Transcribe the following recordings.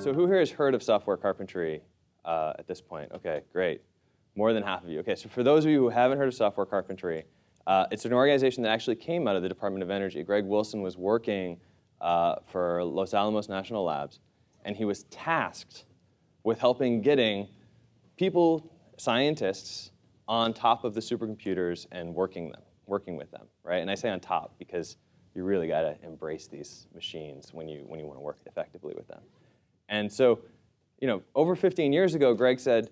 So who here has heard of software carpentry at this point? OK, great. More than half of you. OK, so for those of you who haven't heard of software carpentry, it's an organization that actually came out of the Department of Energy. Greg Wilson was working for Los Alamos National Labs, and he was tasked with helping getting people, scientists, on top of the supercomputers and working with them, right? And I say on top because you really got to embrace these machines when you want to work effectively with them. And so, over 15 years ago, Greg said,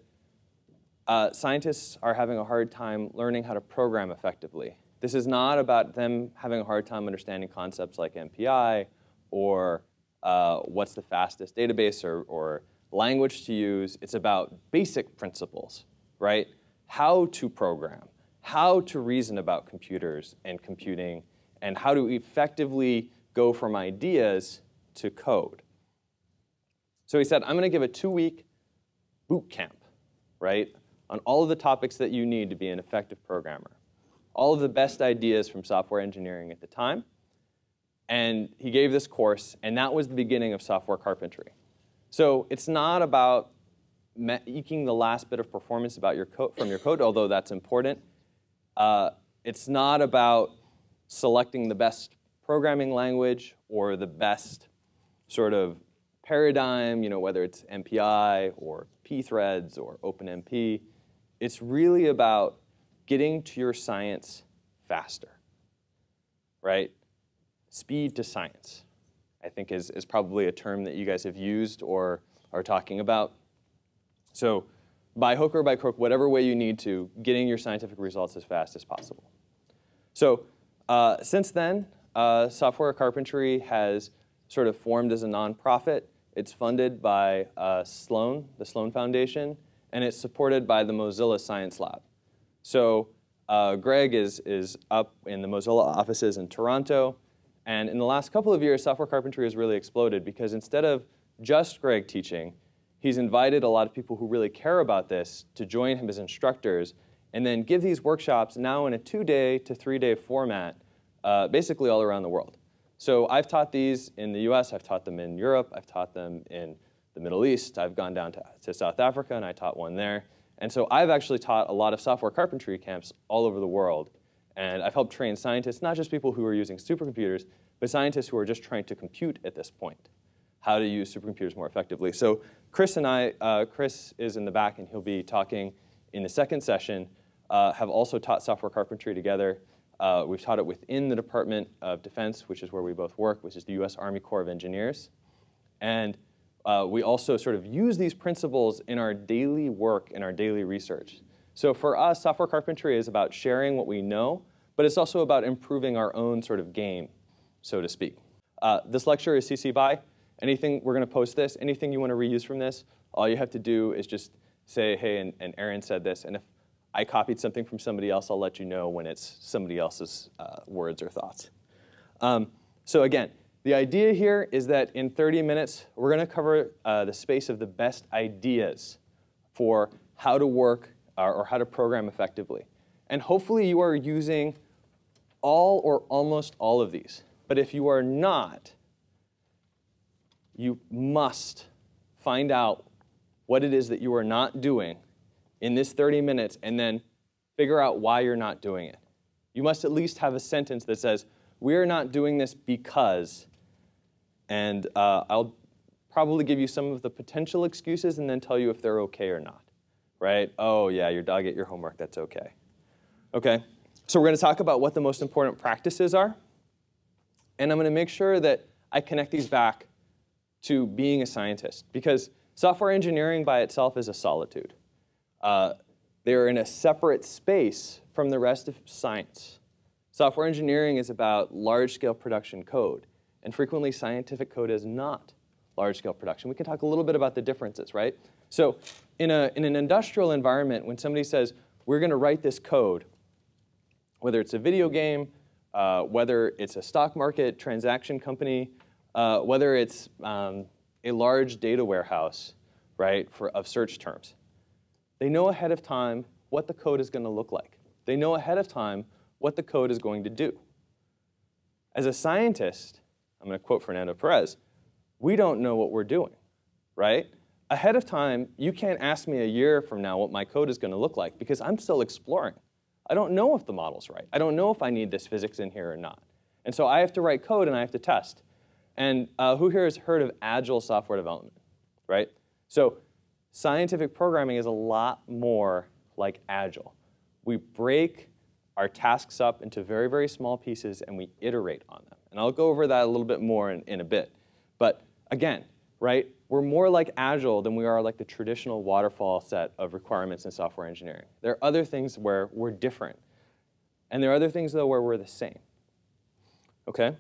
scientists are having a hard time learning how to program effectively. This is not about them having a hard time understanding concepts like MPI or what's the fastest database or language to use. It's about basic principles, right? How to program, how to reason about computers and computing, and how to effectively go from ideas to code. So he said, I'm going to give a 2-week boot camp, right, on all of the topics that you need to be an effective programmer, all of the best ideas from software engineering at the time. And he gave this course, and that was the beginning of software carpentry. So it's not about eking the last bit of performance about from your code, although that's important. It's not about selecting the best programming language or the best sort of paradigm, whether it's MPI or pthreads or OpenMP. It's really about getting to your science faster, right? Speed to science, I think, is probably a term that you guys have used or are talking about. So by hook or by crook, whatever way you need to, getting your scientific results as fast as possible. So since then, Software Carpentry has sort of formed as a nonprofit. It's funded by Sloan, the Sloan Foundation, and it's supported by the Mozilla Science Lab. So Greg is up in the Mozilla offices in Toronto. And in the last couple of years, Software Carpentry has really exploded because instead of just Greg teaching, he's invited a lot of people who really care about this to join him as instructors and then give these workshops now in a 2-day to 3-day format, basically all around the world. So I've taught these in the US, I've taught them in Europe, I've taught them in the Middle East, I've gone down to South Africa and I taught one there. And so I've actually taught a lot of software carpentry camps all over the world. And I've helped train scientists, not just people who are using supercomputers, but scientists who are just trying to compute at this point, how to use supercomputers more effectively. So Chris and I, Chris is in the back and he'll be talking in the second session, have also taught software carpentry together. We've taught it within the Department of Defense, which is where we both work, which is the US Army Corps of Engineers. And we also sort of use these principles in our daily work, in our daily research. So for us, software carpentry is about sharing what we know, but it's also about improving our own sort of game, so to speak. This lecture is CC BY. Anything, we're going to post this. Anything you want to reuse from this, all you have to do is just say, hey, and Aaron said this. And if I copied something from somebody else, I'll let you know when it's somebody else's words or thoughts. So again, the idea here is that in 30 minutes, we're going to cover the space of the best ideas for how to work or how to program effectively. And hopefully you are using all or almost all of these. But if you are not, you must find out what it is that you are not doing in this 30 minutes and then figure out why you're not doing it. You must at least have a sentence that says, we're not doing this because, and I'll probably give you some of the potential excuses and then tell you if they're okay or not, right? Oh yeah, your dog ate your homework, that's okay. Okay, so we're going to talk about what the most important practices are, and I'm going to make sure that I connect these back to being a scientist, because software engineering by itself is a solitude. They're in a separate space from the rest of science. Software engineering is about large-scale production code, and frequently scientific code is not large-scale production. We can talk a little bit about the differences, right? So in an industrial environment, when somebody says, we're going to write this code, whether it's a video game, whether it's a stock market transaction company, whether it's a large data warehouse, right, of search terms. They know ahead of time what the code is going to look like. They know ahead of time what the code is going to do. As a scientist, I'm going to quote Fernando Perez, we don't know what we're doing. right? Ahead of time, you can't ask me a year from now what my code is going to look like because I'm still exploring. I don't know if the model's right. I don't know if I need this physics in here or not. And so I have to write code and I have to test. And who here has heard of agile software development, right? So scientific programming is a lot more like agile. We break our tasks up into very, very small pieces and we iterate on them. And I'll go over that a little bit more in a bit. But again, right, we're more like agile than we are like the traditional waterfall set of requirements in software engineering. There are other things where we're different. And there are other things, though, where we're the same. OK?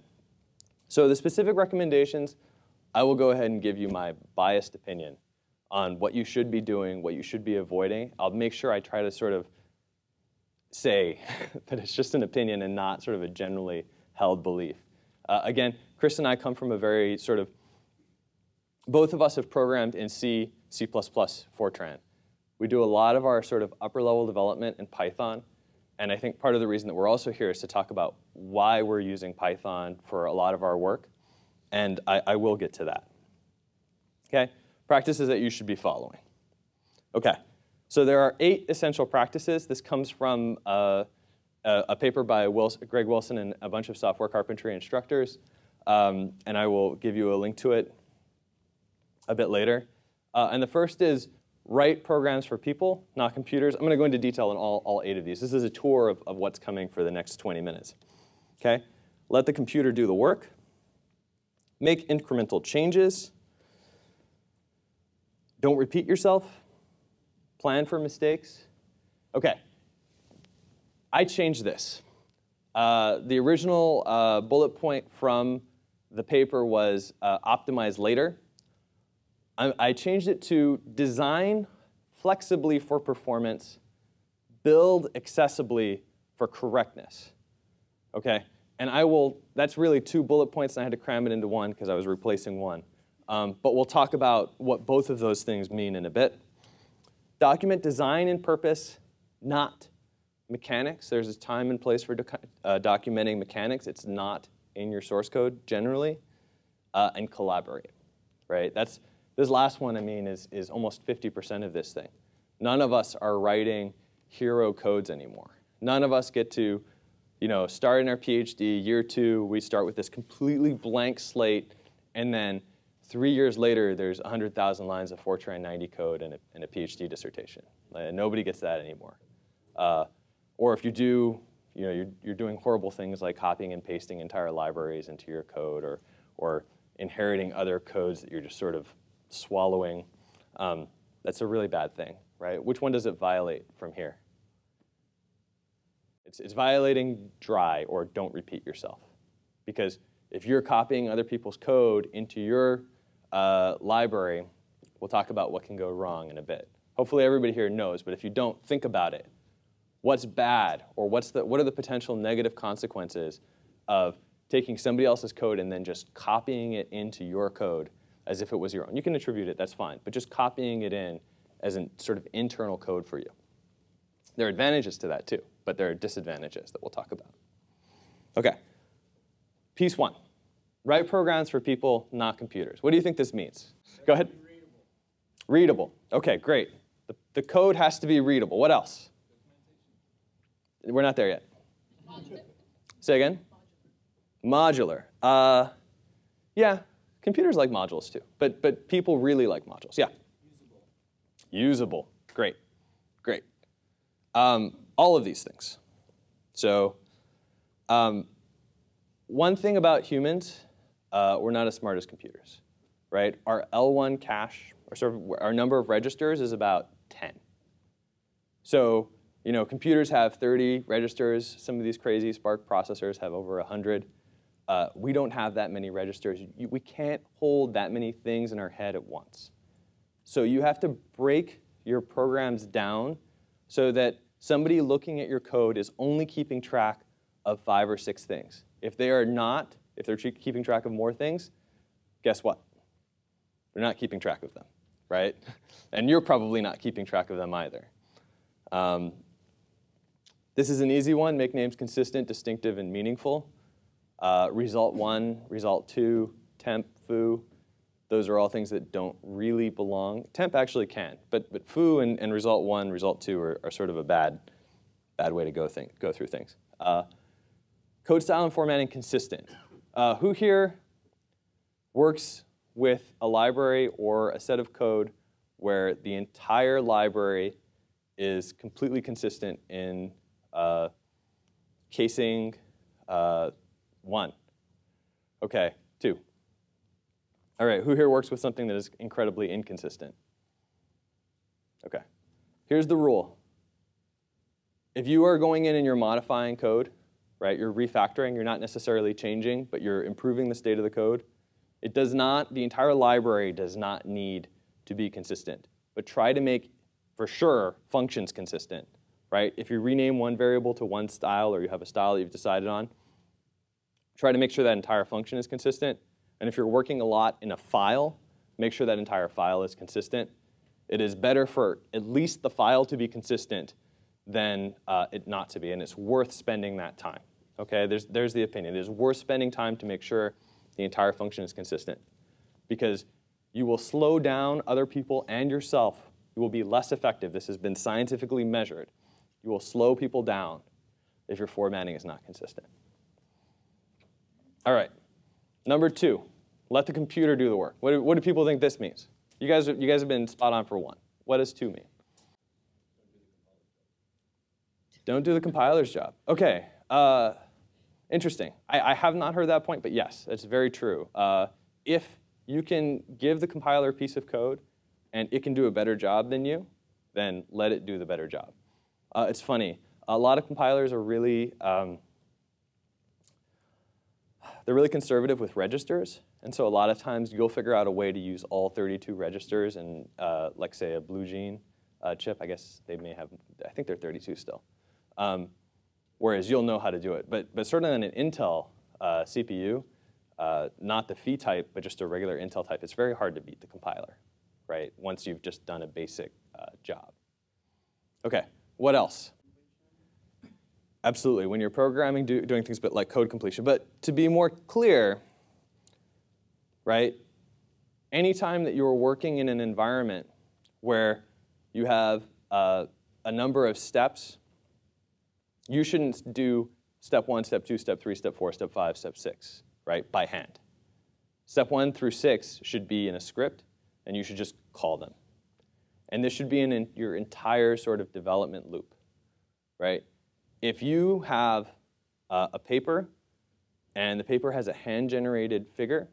So the specific recommendations, I will go ahead and give you my biased opinion on what you should be doing, what you should be avoiding. I'll make sure I try to sort of say that it's just an opinion and not sort of a generally held belief. Again, Chris and I come from a very sort of, both of us have programmed in C, C++, Fortran. We do a lot of our sort of upper level development in Python. And I think part of the reason that we're also here is to talk about why we're using Python for a lot of our work. And I will get to that. OK? Practices that you should be following. OK. So there are 8 essential practices. This comes from a paper by Greg Wilson and a bunch of software carpentry instructors. And I will give you a link to it a bit later. And the first is write programs for people, not computers. I'm going to go into detail on all 8 of these. This is a tour of what's coming for the next 20 minutes. Okay? Let the computer do the work. Make incremental changes. Don't repeat yourself. Plan for mistakes. OK. I changed this. The original bullet point from the paper was optimize later. I changed it to design flexibly for performance, build accessibly for correctness. OK? And that's really 2 bullet points, and I had to cram it into one because I was replacing one. But we'll talk about what both of those things mean in a bit. Document design and purpose, not mechanics. There's a time and place for documenting mechanics. It's not in your source code generally. And collaborate, right? This last one, I mean, is almost 50% of this thing. None of us are writing hero codes anymore. None of us get to start in our PhD, year 2, we start with this completely blank slate, and then 3 years later, there's 100,000 lines of Fortran 90 code and a PhD dissertation. Nobody gets that anymore. Or if you do, you're doing horrible things like copying and pasting entire libraries into your code, or inheriting other codes that you're just sort of swallowing. That's a really bad thing, right? Which one does it violate from here? It's violating dry or don't repeat yourself. Because if you're copying other people's code into your library, we'll talk about what can go wrong in a bit. Hopefully everybody here knows, but if you don't, think about it. What's bad, or what are the potential negative consequences of taking somebody else's code and then just copying it into your code as if it was your own? You can attribute it, that's fine, but just copying it in as a sort of internal code for you. There are advantages to that too, but there are disadvantages that we'll talk about. OK, piece 1. Write programs for people, not computers. What do you think this means? Go ahead. Readable. OK, great. The code has to be readable. What else? We're not there yet. Modular. Say again? Modular. Yeah, computers like modules too, but people really like modules. Yeah. Usable. Great. Great. All of these things. So one thing about humans, we're not as smart as computers, right? Our L1 cache, or sort of our number of registers, is about 10. So computers have 30 registers. Some of these crazy Spark processors have over 100. We don't have that many registers. We can't hold that many things in our head at once. So you have to break your programs down so that somebody looking at your code is only keeping track of 5 or 6 things. If they're keeping track of more things, guess what? They're not keeping track of them, right? And you're probably not keeping track of them either. This is an easy one. Make names consistent, distinctive, and meaningful. Result 1, result 2, temp, foo. Those are all things that don't really belong. Temp actually can, but foo and result 1, result 2 are sort of a bad way to go through things. Code style and formatting consistent. Who here works with a library or a set of code where the entire library is completely consistent in casing 1? Okay, 2. All right, who here works with something that is incredibly inconsistent? Okay, here's the rule. If you are going in and you're modifying code, right, you're refactoring, you're not necessarily changing, but you're improving the state of the code, it does not, the entire library does not need to be consistent. But try to make, for sure, functions consistent, right? If you rename one variable to one style or you have a style that you've decided on, try to make sure that entire function is consistent. And if you're working a lot in a file, make sure that entire file is consistent. It is better for at least the file to be consistent than it not to be, and it's worth spending that time. Okay, there's the opinion. It is worth spending time to make sure the entire function is consistent, because you will slow down other people and yourself. You will be less effective. This has been scientifically measured. You will slow people down if your formatting is not consistent. All right, number 2, let the computer do the work. What do people think this means? You guys have been spot on for 1. What does 2 mean? Don't do the compiler's job. Okay, interesting. I have not heard that point, but yes, that's very true. If you can give the compiler a piece of code and it can do a better job than you, then let it do the better job. It's funny. A lot of compilers are really, they're really conservative with registers. And so a lot of times you'll figure out a way to use all 32 registers in, like, say, a Blue Gene chip. I guess they may have, I think they're 32 still. Whereas you'll know how to do it. But certainly on an Intel CPU, not the Phi type, but just a regular Intel type, it's very hard to beat the compiler, right, once you've just done a basic job. OK, what else? Absolutely, when you're programming, doing things like code completion. But to be more clear, right, anytime that you're working in an environment where you have a number of steps, you shouldn't do step 1, step 2, step 3, step 4, step 5, step 6, right, by hand. Step 1 through 6 should be in a script, and you should just call them. And this should be in your entire sort of development loop, right? If you have a paper, and the paper has a hand-generated figure,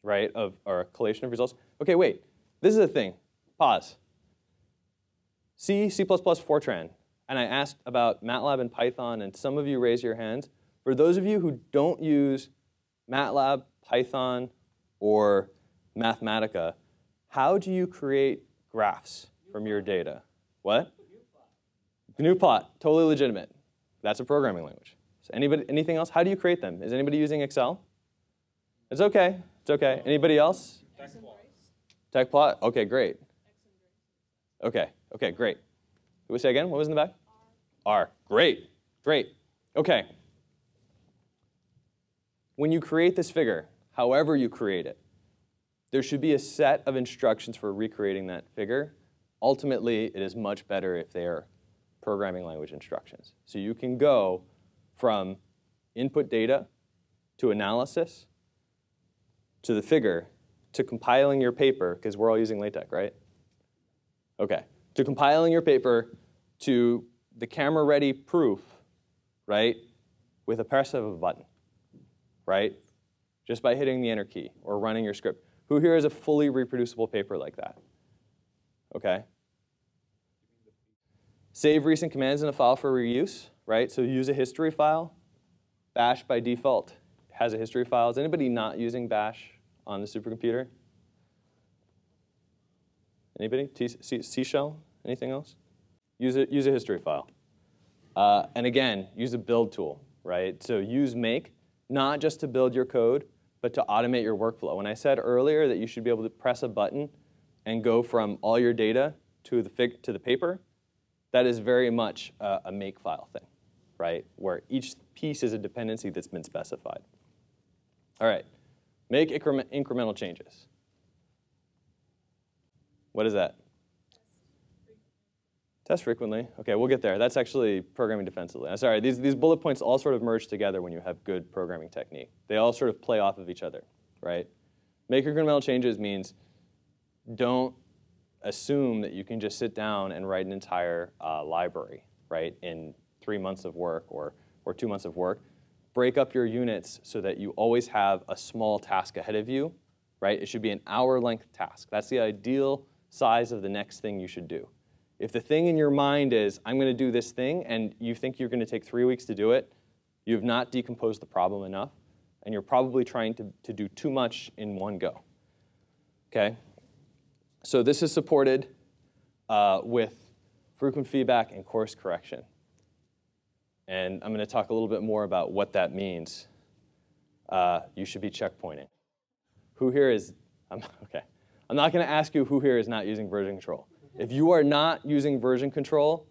right, or a collation of results. OK, wait, this is a thing. Pause. C, C++, Fortran. And I asked about MATLAB and Python, and some of you raised your hands. For those of you who don't use MATLAB, Python, or Mathematica, how do you create graphs from your data? What? GNU-plot, totally legitimate. That's a programming language. So anything else? How do you create them? Is anybody using Excel? It's OK. It's OK. Anybody else? TechPlot? OK, great. OK, OK, great. Can we say again? What was in the back? R. Great. Great. OK. When you create this figure, however you create it, there should be a set of instructions for recreating that figure. Ultimately, it is much better if they are programming language instructions. So you can go from input data to analysis to the figure to compiling your paper, because we're all using LaTeX, right? OK. To compiling your paper to the camera-ready proof, right, with a press of a button, right, just by hitting the Enter key or running your script. Who here has a fully reproducible paper like that? OK. Save recent commands in a file for reuse, right? So use a history file. Bash, by default, has a history file. Is anybody not using Bash on the supercomputer? Anybody? C shell? Anything else? Use a history file. And again, use a build tool, right? So use make, not just to build your code, but to automate your workflow. When I said earlier that you should be able to press a button and go from all your data to the paper, that is very much a makefile thing, right? Where each piece is a dependency that's been specified. All right, Make incremental changes. What is that? Test frequently. OK, we'll get there. That's actually programming defensively. I'm sorry, these bullet points all sort of merge together when you have good programming technique. They all sort of play off of each other, right? Make incremental changes means don't assume that you can just sit down and write an entire library, right, in 3 months of work or 2 months of work. Break up your units so that you always have a small task ahead of you, right? It should be an hour-length task. That's the ideal size of the next thing you should do. If the thing in your mind is, I'm going to do this thing, and you think you're going to take 3 weeks to do it, you have not decomposed the problem enough, and you're probably trying to do too much in one go. Okay? So this is supported with frequent feedback and course correction. And I'm going to talk a little bit more about what that means. You should be checkpointing. Who here is, OK. I'm not going to ask you who here is not using version control. If you are not using version control,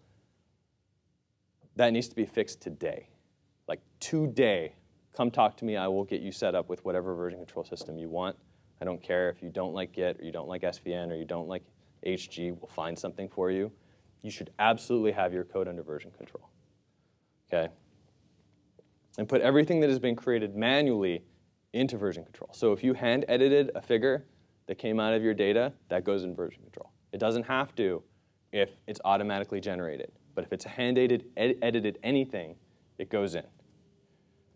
that needs to be fixed today. Like today, come talk to me. I will get you set up with whatever version control system you want. I don't care if you don't like Git or you don't like SVN or you don't like HG. We'll find something for you. You should absolutely have your code under version control. Okay? And put everything that has been created manually into version control. So if you hand edited a figure that came out of your data, that goes in version control. It doesn't have to if it's automatically generated. But if it's a hand-edited anything, it goes in.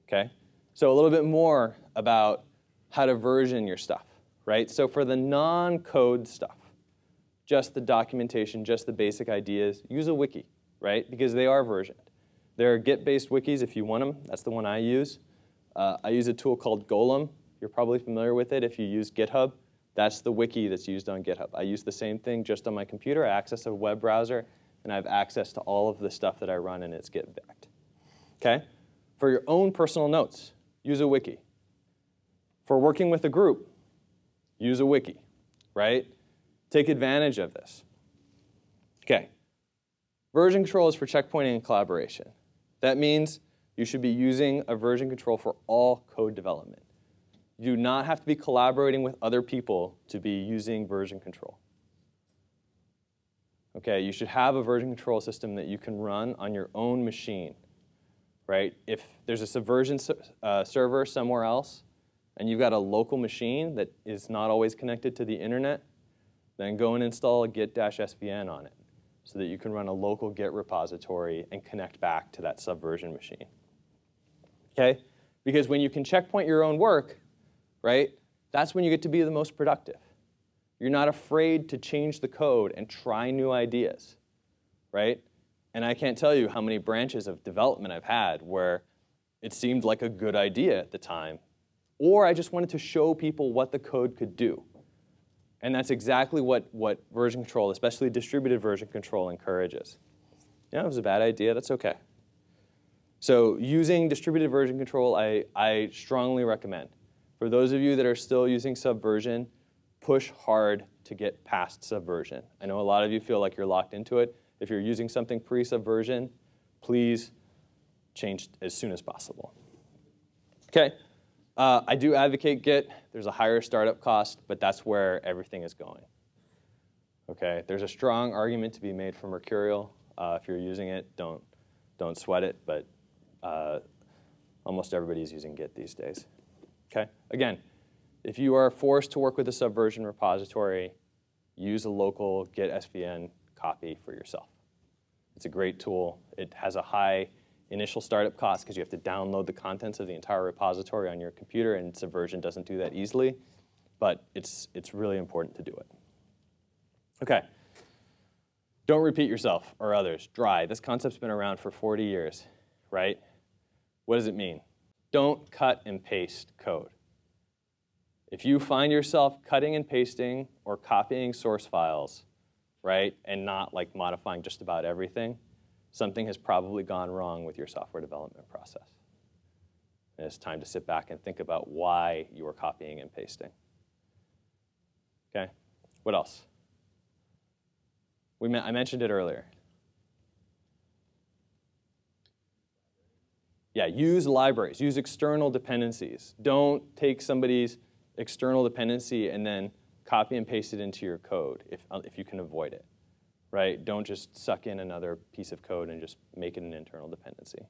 Okay? So a little bit more about how to version your stuff, right? So for the non-code stuff, just the documentation, just the basic ideas, use a wiki, right? Because they are versioned. There are Git-based wikis if you want them. That's the one I use. I use a tool called Golem. You're probably familiar with it if you use GitHub. That's the wiki that's used on GitHub. I use the same thing just on my computer. I access a web browser, and I have access to all of the stuff that I run, and it's Git-backed. Okay? For your own personal notes, use a wiki. For working with a group, use a wiki, right? Take advantage of this. Okay. Version control is for checkpointing and collaboration. That means you should be using a version control for all code development. You do not have to be collaborating with other people to be using version control. Okay, you should have a version control system that you can run on your own machine, right? If there's a Subversion server somewhere else, and you've got a local machine that is not always connected to the internet, then go and install a git-svn on it so that you can run a local Git repository and connect back to that Subversion machine. Okay? Because when you can checkpoint your own work, right, that's when you get to be the most productive. You're not afraid to change the code and try new ideas, right? And I can't tell you how many branches of development I've had where it seemed like a good idea at the time, or I just wanted to show people what the code could do. And that's exactly what version control, especially distributed version control, encourages. Yeah, it was a bad idea. That's OK. So using distributed version control, I strongly recommend. For those of you that are still using Subversion, push hard to get past Subversion. I know a lot of you feel like you're locked into it. If you're using something pre-Subversion, please change as soon as possible. OK. I do advocate Git. There's a higher startup cost, but that's where everything is going. Okay, there's a strong argument to be made for Mercurial. If you're using it, don't sweat it, but almost everybody's using Git these days. Okay, again, if you are forced to work with a Subversion repository, use a local Git SVN copy for yourself. It's a great tool. It has a high initial startup cost because you have to download the contents of the entire repository on your computer, and Subversion doesn't do that easily. But it's really important to do it. OK. Don't repeat yourself or others. Dry. This concept's been around for 40 years, right? What does it mean? Don't cut and paste code. If you find yourself cutting and pasting or copying source files, right, and not like modifying just about everything, something has probably gone wrong with your software development process. And it's time to sit back and think about why you are copying and pasting. OK? What else? I mentioned it earlier. Yeah, use libraries. Use external dependencies. Don't take somebody's external dependency and then copy and paste it into your code if you can avoid it, right? Don't just suck in another piece of code and just make it an internal dependency.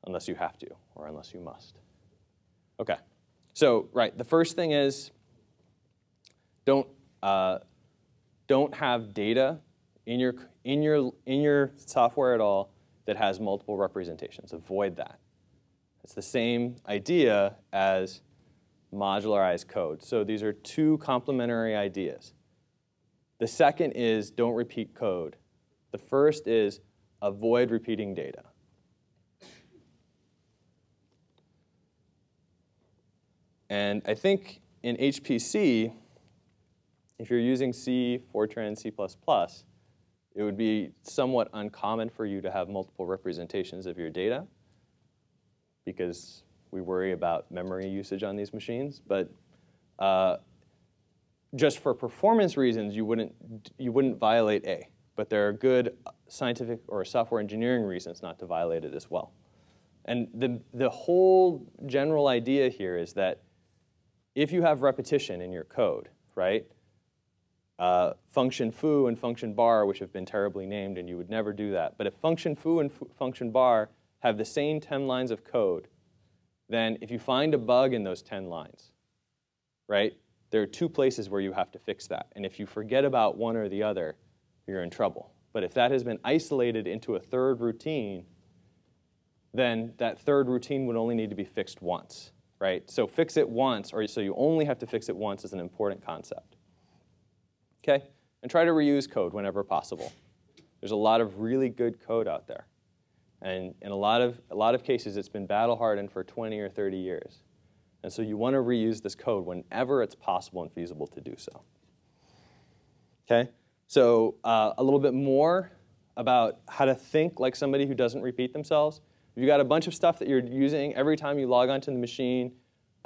Unless you have to, or unless you must. Okay, so right, the first thing is don't have data in your software at all that has multiple representations. Avoid that. It's the same idea as modularized code. So these are two complementary ideas. The second is don't repeat code. The first is avoid repeating data. And I think in HPC, if you're using C, Fortran, C++, it would be somewhat uncommon for you to have multiple representations of your data because we worry about memory usage on these machines. But just for performance reasons, you wouldn't violate A. But there are good scientific or software engineering reasons not to violate it as well. And the whole general idea here is that if you have repetition in your code, right? Function foo and function bar, which have been terribly named, and you would never do that. But if function foo and function bar have the same 10 lines of code, then if you find a bug in those 10 lines, right, there are two places where you have to fix that. And if you forget about one or the other, you're in trouble. But if that has been isolated into a third routine, then that third routine would only need to be fixed once, right? So fix it once, or so you only have to fix it once is an important concept. Okay? And try to reuse code whenever possible. There's a lot of really good code out there. And in a lot of cases, it's been battle-hardened for 20 or 30 years. And so you want to reuse this code whenever it's possible and feasible to do so. Okay? So a little bit more about how to think like somebody who doesn't repeat themselves. If you've got a bunch of stuff that you're using every time you log onto the machine,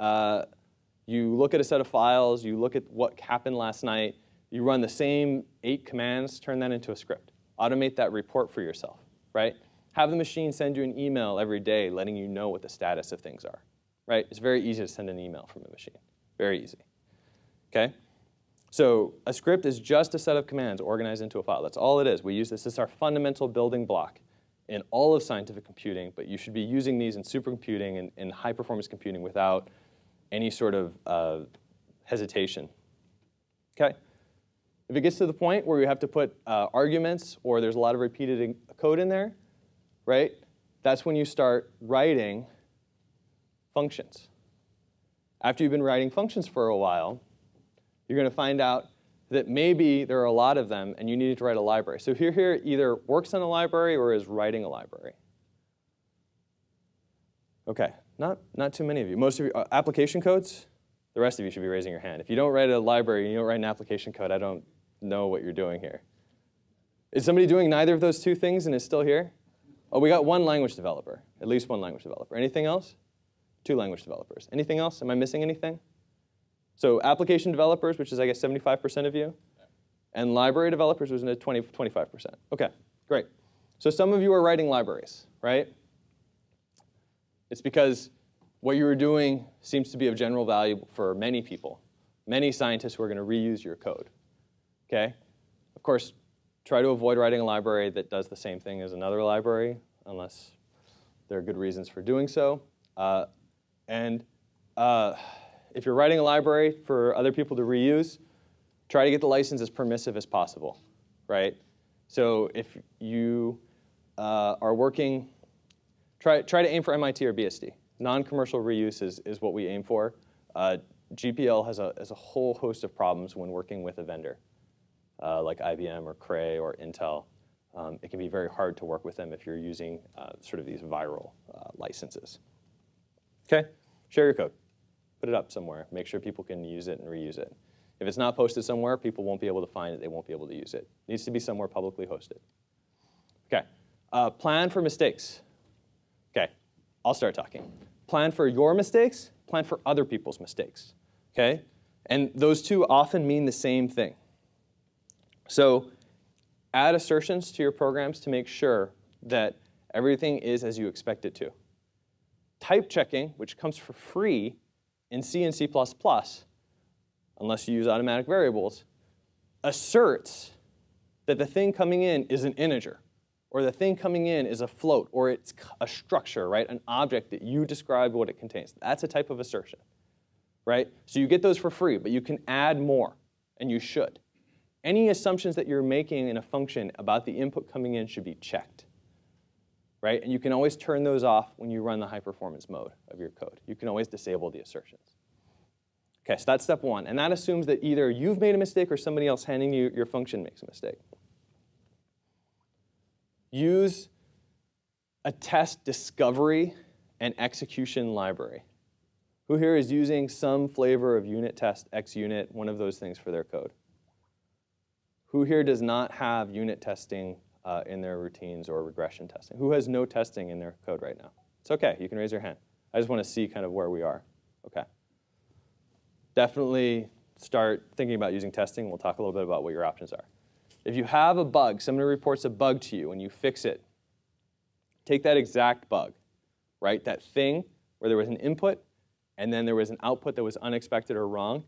you look at a set of files, you look at what happened last night, you run the same 8 commands, turn that into a script. Automate that report for yourself, right? Have the machine send you an email every day letting you know what the status of things are, right? It's very easy to send an email from a machine. Very easy, okay? So a script is just a set of commands organized into a file. That's all it is. We use this as our fundamental building block in all of scientific computing, but you should be using these in supercomputing and in high-performance computing without any sort of hesitation, okay? If it gets to the point where you have to put arguments or there's a lot of repeated code in there, right, that's when you start writing functions. After you've been writing functions for a while, you're going to find out that maybe there are a lot of them and you need to write a library. So here either works on a library or is writing a library. Okay, not too many of you. Most of you, application codes, the rest of you should be raising your hand. If you don't write a library, you don't write an application code, I don't know what you're doing here. Is somebody doing neither of those two things and is still here? Oh, we got one language developer, at least one language developer. Anything else? 2 language developers. Anything else? Am I missing anything? So application developers, which is, I guess, 75% of you, and library developers was 25%. OK, great. So some of you are writing libraries, right? It's because what you were doing seems to be of general value for many people, many scientists who are going to reuse your code. Okay? Of course, try to avoid writing a library that does the same thing as another library, unless there are good reasons for doing so. If you're writing a library for other people to reuse, try to get the license as permissive as possible, right? So if you are working, try to aim for MIT or BSD. Non-commercial reuse is what we aim for. GPL has a whole host of problems when working with a vendor, like IBM or Cray or Intel. It can be very hard to work with them if you're using sort of these viral licenses. Okay, share your code. Put it up somewhere. Make sure people can use it and reuse it. If it's not posted somewhere, people won't be able to find it. They won't be able to use it. It needs to be somewhere publicly hosted. Okay, plan for mistakes. Okay, I'll start talking. Plan for your mistakes. Plan for other people's mistakes. Okay, and those two often mean the same thing. So add assertions to your programs to make sure that everything is as you expect it to. Type checking, which comes for free, in C and C++, unless you use automatic variables, asserts that the thing coming in is an integer, or the thing coming in is a float, or it's a structure, right? An object that you describe what it contains. That's a type of assertion, right? So you get those for free, but you can add more, and you should. Any assumptions that you're making in a function about the input coming in should be checked, right? And you can always turn those off when you run the high performance mode of your code. You can always disable the assertions. Okay, so that's step one. And that assumes that either you've made a mistake or somebody else handing you your function makes a mistake. Use a test discovery and execution library. Who here is using some flavor of unit test, XUnit, one of those things for their code? Who here does not have unit testing in their routines or regression testing? Who has no testing in their code right now? It's OK. You can raise your hand. I just want to see kind of where we are. OK. Definitely start thinking about using testing. We'll talk a little bit about what your options are. If you have a bug, somebody reports a bug to you, and you fix it, take that exact bug, right? That thing where there was an input, and then there was an output that was unexpected or wrong.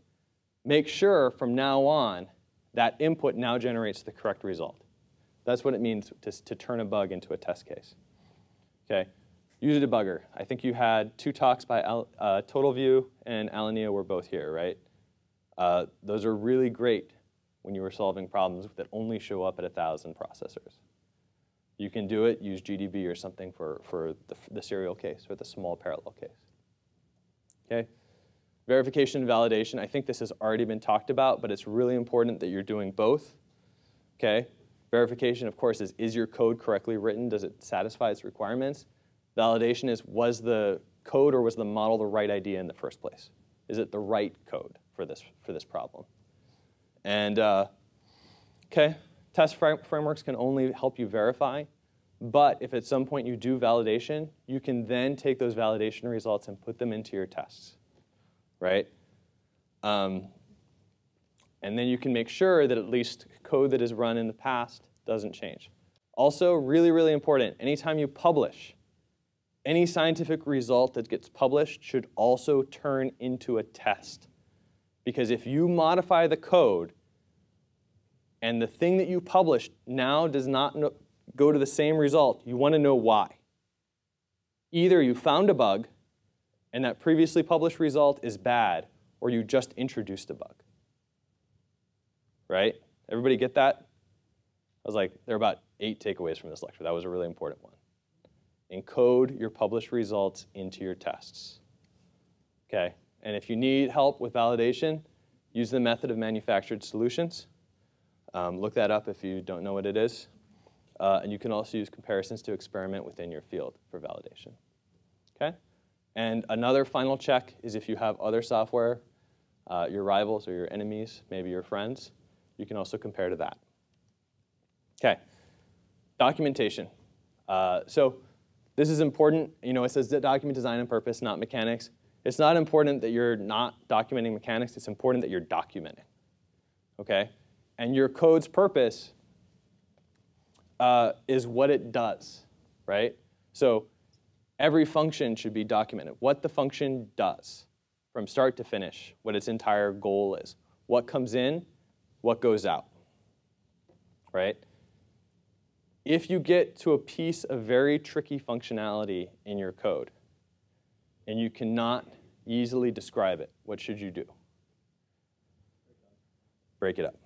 Make sure from now on that input now generates the correct result. That's what it means to turn a bug into a test case. Okay, use a debugger. I think you had 2 talks by TotalView and Alania were both here, right? Those are really great when you were solving problems that only show up at 1,000 processors. You can do it, use GDB or something for the serial case or the small parallel case. Okay. Verification and validation, I think this has already been talked about, but it's really important that you're doing both. Okay? Verification, of course, is your code correctly written? Does it satisfy its requirements? Validation is, was the code or was the model the right idea in the first place? Is it the right code for this problem? And okay, test frameworks can only help you verify, but if at some point you do validation, you can then take those validation results and put them into your tests. Right? And then you can make sure that at least code that is run in the past doesn't change. Also, really, really important, anytime you publish, any scientific result that gets published should also turn into a test. Because if you modify the code and the thing that you published now does not go to the same result, you want to know why. Either you found a bug, and that previously published result is bad, or you just introduced a bug. Right? Everybody get that? I was like, there are about 8 takeaways from this lecture. That was a really important one. Encode your published results into your tests. Okay? And if you need help with validation, use the method of manufactured solutions. Look that up if you don't know what it is. And you can also use comparisons to experiment within your field for validation. Okay? And another final check is if you have other software, your rivals or your enemies, maybe your friends, you can also compare to that. Okay, documentation. So this is important. You know, it says document design and purpose, not mechanics. It's not important that you're not documenting mechanics. It's important that you're documenting. Okay, and your code's purpose is what it does, right? So every function should be documented. What the function does from start to finish, what its entire goal is. What comes in, what goes out, right? If you get to a piece of very tricky functionality in your code and you cannot easily describe it, what should you do? Break it up.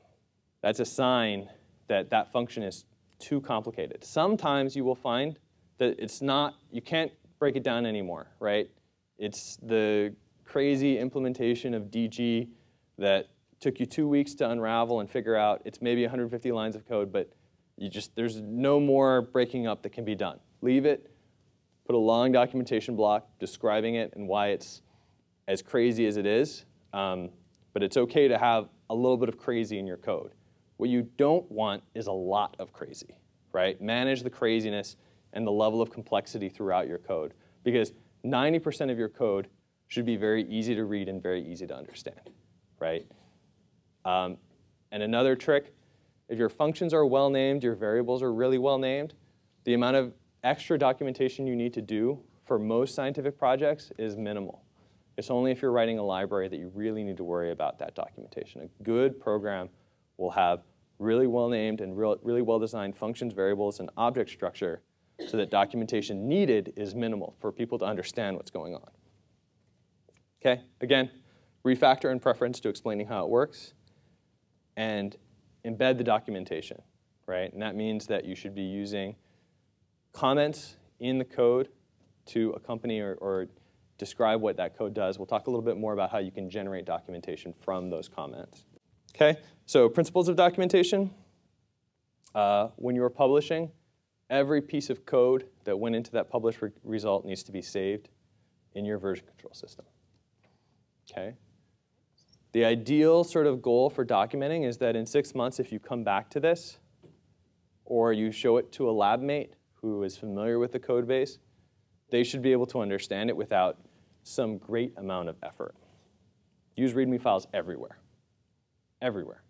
That's a sign that that function is too complicated. Sometimes you will find that it's not, you can't break it down anymore, right? It's the crazy implementation of DG that took you 2 weeks to unravel and figure out. It's maybe 150 lines of code, but there's no more breaking up that can be done. Leave it, put a long documentation block describing it and why it's as crazy as it is, but it's okay to have a little bit of crazy in your code. What you don't want is a lot of crazy, right? Manage the craziness and the level of complexity throughout your code, because 90% of your code should be very easy to read and very easy to understand, right? And another trick, if your functions are well named, your variables are really well named, the amount of extra documentation you need to do for most scientific projects is minimal. It's only if you're writing a library that you really need to worry about that documentation. A good program will have really well-named and really well-designed functions, variables, and object structure so that documentation needed is minimal for people to understand what's going on. Okay, again, refactor and preference to explaining how it works, and embed the documentation, right? And that means that you should be using comments in the code to accompany or describe what that code does. We'll talk a little bit more about how you can generate documentation from those comments. Okay, so principles of documentation. When you're publishing, every piece of code that went into that published result needs to be saved in your version control system. Okay. The ideal sort of goal for documenting is that in 6 months, if you come back to this, or you show it to a lab mate who is familiar with the code base, they should be able to understand it without some great amount of effort. Use README files everywhere. Everywhere.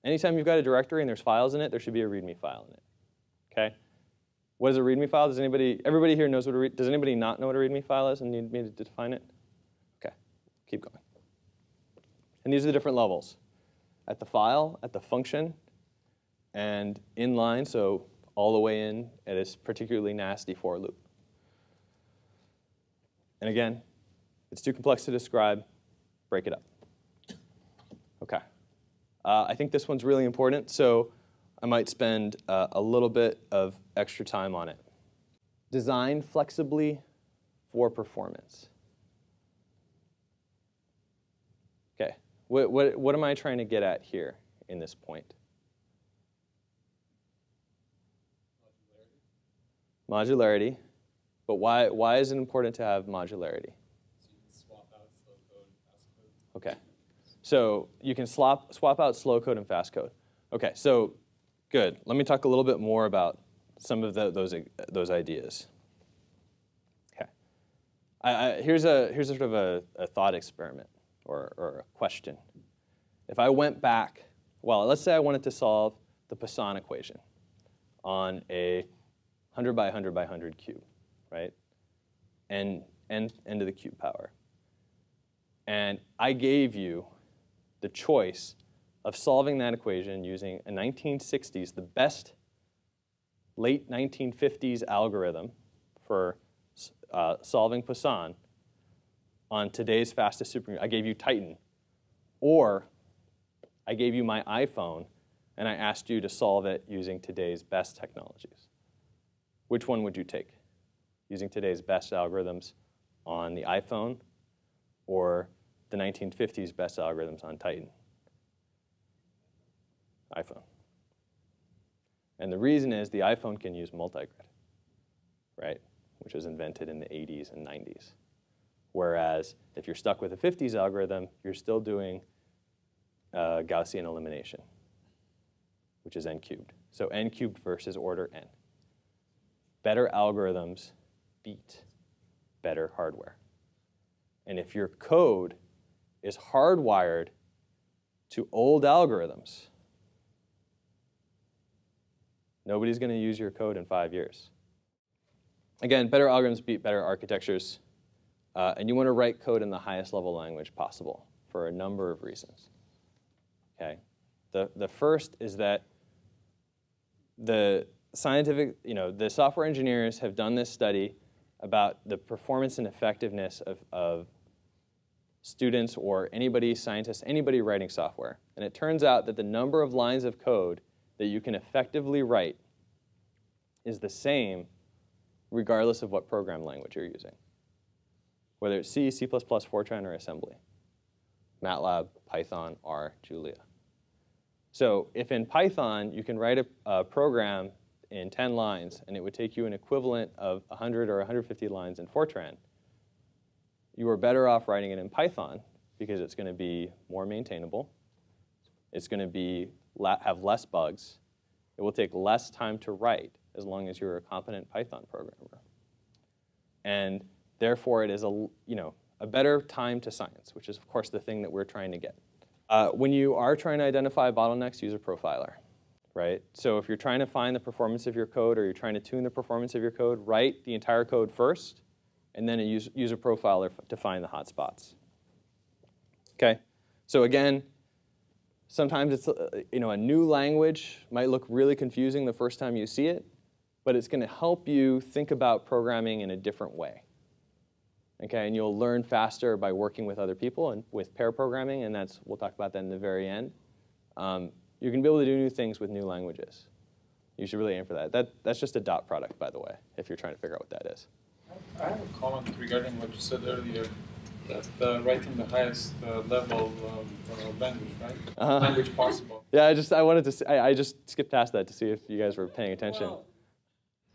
Anytime you've got a directory and there's files in it, there should be a README file in it. Okay? What is a README file? Everybody here knows what does anybody not know what a README file is and need me to define it? Okay, keep going. And these are the different levels. At the file, at the function, and inline, so all the way in at this particularly nasty for loop. And again, it's too complex to describe. Break it up. Okay. I think this one's really important, so I might spend a little bit of extra time on it. Design flexibly for performance. Okay. What am I trying to get at here in this point? Modularity. But why is it important to have modularity? So you can swap out slow code and fast code. Okay. So you can swap out slow code and fast code. Okay, so good. Let me talk a little bit more about some of those ideas. Okay. Here's sort of a thought experiment or a question. If I went back, well, let's say I wanted to solve the Poisson equation on a 100 by 100 by 100 cube, right? N to the cube power. And I gave you the choice of solving that equation using a 1960s, the best late 1950s algorithm for solving Poisson on today's fastest supercomputer. I gave you Titan. Or I gave you my iPhone, and I asked you to solve it using today's best technologies. Which one would you take? Using today's best algorithms on the iPhone or the 1950s best algorithms on Titan? iPhone. And the reason is the iPhone can use multigrid, right? Which was invented in the 80s and 90s. Whereas if you're stuck with a 50s algorithm, you're still doing Gaussian elimination, which is n cubed. So n cubed versus order n. Better algorithms beat better hardware. And if your code is hardwired to old algorithms, nobody's going to use your code in 5 years. Again, better algorithms beat better architectures. And you want to write code in the highest level language possible for a number of reasons. Okay. The first is that the software engineers have done this study about the performance and effectiveness of students or anybody, scientists, anybody writing software. And it turns out that the number of lines of code that you can effectively write is the same regardless of what program language you're using. Whether it's C, C++, Fortran, or assembly. MATLAB, Python, R, Julia. So if in Python you can write a program in 10 lines and it would take you an equivalent of 100 or 150 lines in Fortran, you are better off writing it in Python because it's going to be more maintainable. It's going to have less bugs. It will take less time to write as long as you're a competent Python programmer. And therefore, it is a better time to science, which is, of course, the thing that we're trying to get. When you are trying to identify bottlenecks, use a profiler, right? So if you're trying to find the performance of your code or you're trying to tune the performance of your code, write the entire code first, and then use a profiler to find the hot spots. Okay, so again, sometimes it's a new language might look really confusing the first time you see it, but it's going to help you think about programming in a different way. Okay, and you'll learn faster by working with other people and with pair programming, and we'll talk about that in the very end. You're going to be able to do new things with new languages. You should really aim for that. That's just a dot product, by the way, if you're trying to figure out what that is. I have a comment regarding what you said earlier, that writing the highest level of language, right? Language possible. Yeah, I just skipped past that to see if you guys were paying attention. Well,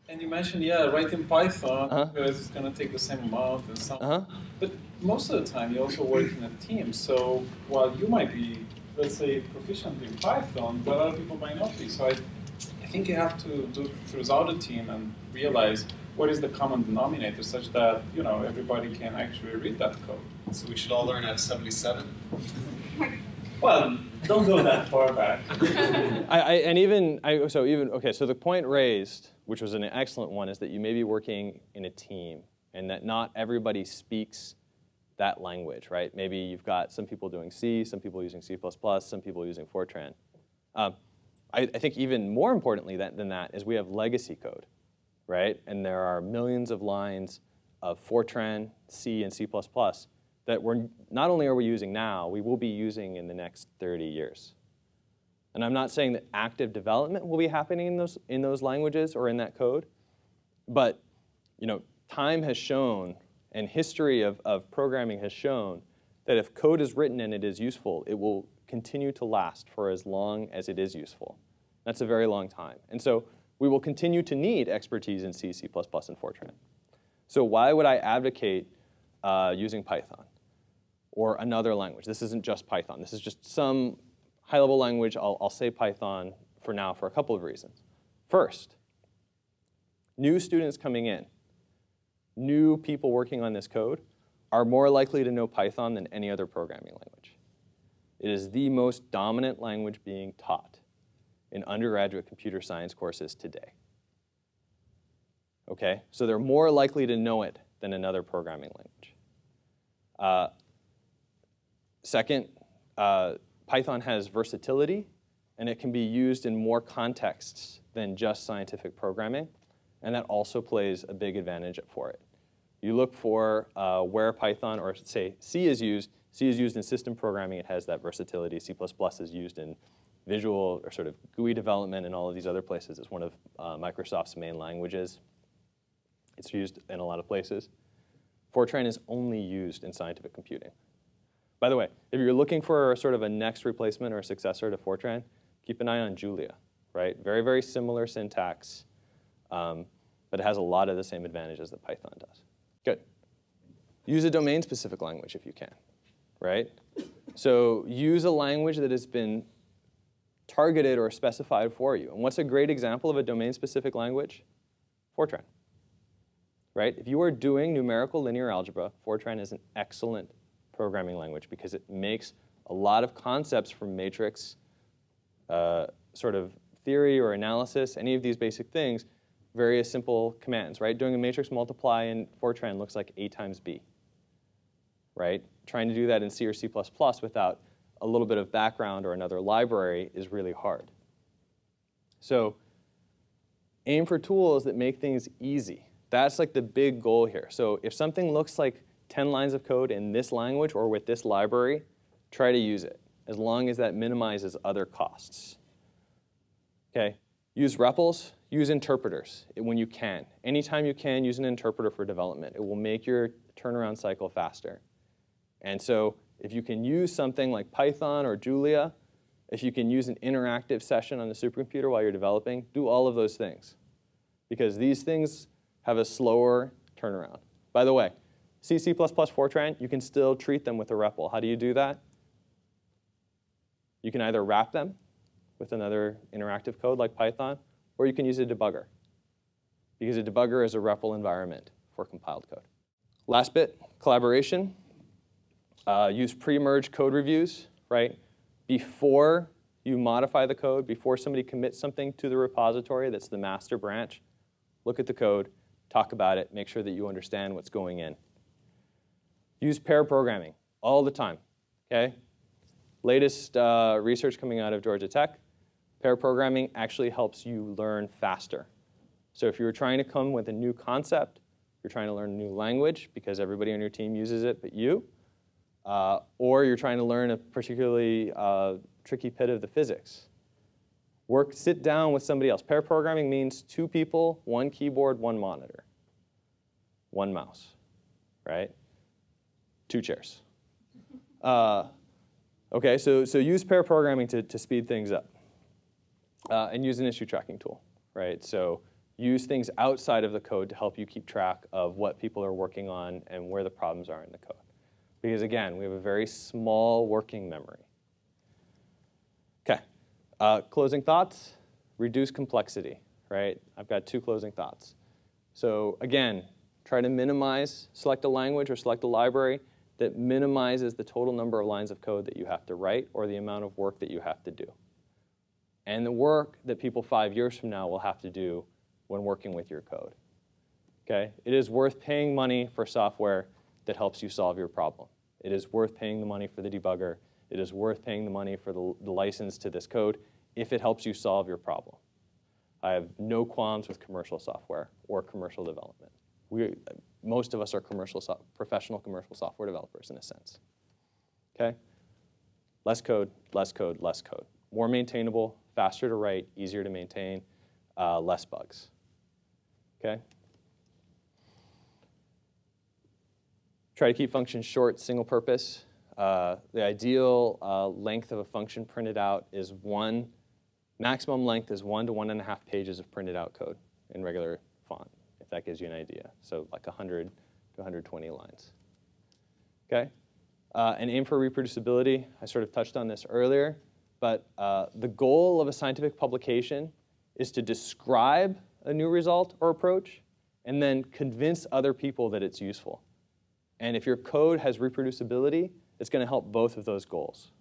and you mentioned, writing Python because it's going to take the same amount and so on. But most of the time, you also work in a team. So while you might be, let's say, proficient in Python, but other people might not be. So I think you have to look throughout the team and realize what is the common denominator such that, everybody can actually read that code. So we should all learn at 77? Well, don't go that far back. So the point raised, which was an excellent one, is that you may be working in a team and that not everybody speaks that language, right? Maybe you've got some people doing C, some people using C++, some people using Fortran. I think even more importantly than that is we have legacy code, right? And there are millions of lines of Fortran, C, and C++ that not only are we using now, we will be using in the next 30 years. And I'm not saying that active development will be happening in those languages or in that code, but time has shown, and history of programming has shown, that if code is written and it is useful, it will continue to last for as long as it is useful. That's a very long time. And so we will continue to need expertise in C, C++, and Fortran. So why would I advocate using Python or another language? This isn't just Python. This is just some high-level language. I'll say Python for now for a couple of reasons. First, new students coming in, new people working on this code are more likely to know Python than any other programming language. It is the most dominant language being taught in undergraduate computer science courses today. Okay, so they're more likely to know it than another programming language. Second, Python has versatility, and it can be used in more contexts than just scientific programming, and that also plays a big advantage for it. You look for where Python, or say C is used in system programming. It has that versatility. C++ is used in visual or sort of GUI development and all of these other places. It's one of Microsoft's main languages. It's used in a lot of places. Fortran is only used in scientific computing. By the way, if you're looking for sort of a next replacement or a successor to Fortran, keep an eye on Julia, right? Very, very similar syntax, but it has a lot of the same advantages that Python does. Good. Use a domain-specific language if you can, right? So use a language that has been targeted or specified for you. And what's a great example of a domain-specific language? Fortran, right? If you are doing numerical linear algebra, Fortran is an excellent programming language because it makes a lot of concepts from matrix sort of theory or analysis, any of these basic things, very simple commands, right? Doing a matrix multiply in Fortran looks like A times B, right? Trying to do that in C or C++ without a little bit of background or another library is really hard. So aim for tools that make things easy. That's like the big goal here. So if something looks like 10 lines of code in this language or with this library, try to use it, as long as that minimizes other costs. Okay? Use REPLs, use interpreters when you can. Anytime you can, use an interpreter for development. It will make your turnaround cycle faster. And so if you can use something like Python or Julia, if you can use an interactive session on the supercomputer while you're developing, do all of those things. Because these things have a slower turnaround. By the way, C, C++, Fortran, you can still treat them with a REPL. How do you do that? You can either wrap them with another interactive code like Python, or you can use a debugger. Because a debugger is a REPL environment for compiled code. Last bit, collaboration. Use pre-merge code reviews, right? Before you modify the code, before somebody commits something to the repository that's the master branch, look at the code, talk about it, make sure that you understand what's going in. Use pair programming all the time. Okay? Latest research coming out of Georgia Tech, pair programming actually helps you learn faster. So if you're trying to come with a new concept, you're trying to learn a new language because everybody on your team uses it but you, or you're trying to learn a particularly tricky bit of the physics, sit down with somebody else. Pair programming means 2 people, 1 keyboard, 1 monitor, 1 mouse, right? 2 chairs. Okay, so use pair programming to speed things up. And use an issue tracking tool, right? So use things outside of the code to help you keep track of what people are working on and where the problems are in the code. Because again, we have a very small working memory. Okay, closing thoughts, reduce complexity, right? I've got 2 closing thoughts. So again, try to minimize, select a language or select a library that minimizes the total number of lines of code that you have to write or the amount of work that you have to do. And the work that people 5 years from now will have to do when working with your code. Okay? It is worth paying money for software that helps you solve your problem. It is worth paying the money for the debugger. It is worth paying the money for the license to this code if it helps you solve your problem. I have no qualms with commercial software or commercial development. Most of us are professional commercial software developers in a sense. Okay? Less code, less code, less code. More maintainable, faster to write, easier to maintain, less bugs. Okay? Try to keep functions short, single purpose. The ideal length of a function printed out is maximum length is 1 to 1.5 pages of printed out code in regular font, if that gives you an idea. So like 100 to 120 lines. Okay? And aim for reproducibility. I sort of touched on this earlier. But the goal of a scientific publication is to describe a new result or approach and then convince other people that it's useful. And if your code has reproducibility, it's going to help both of those goals.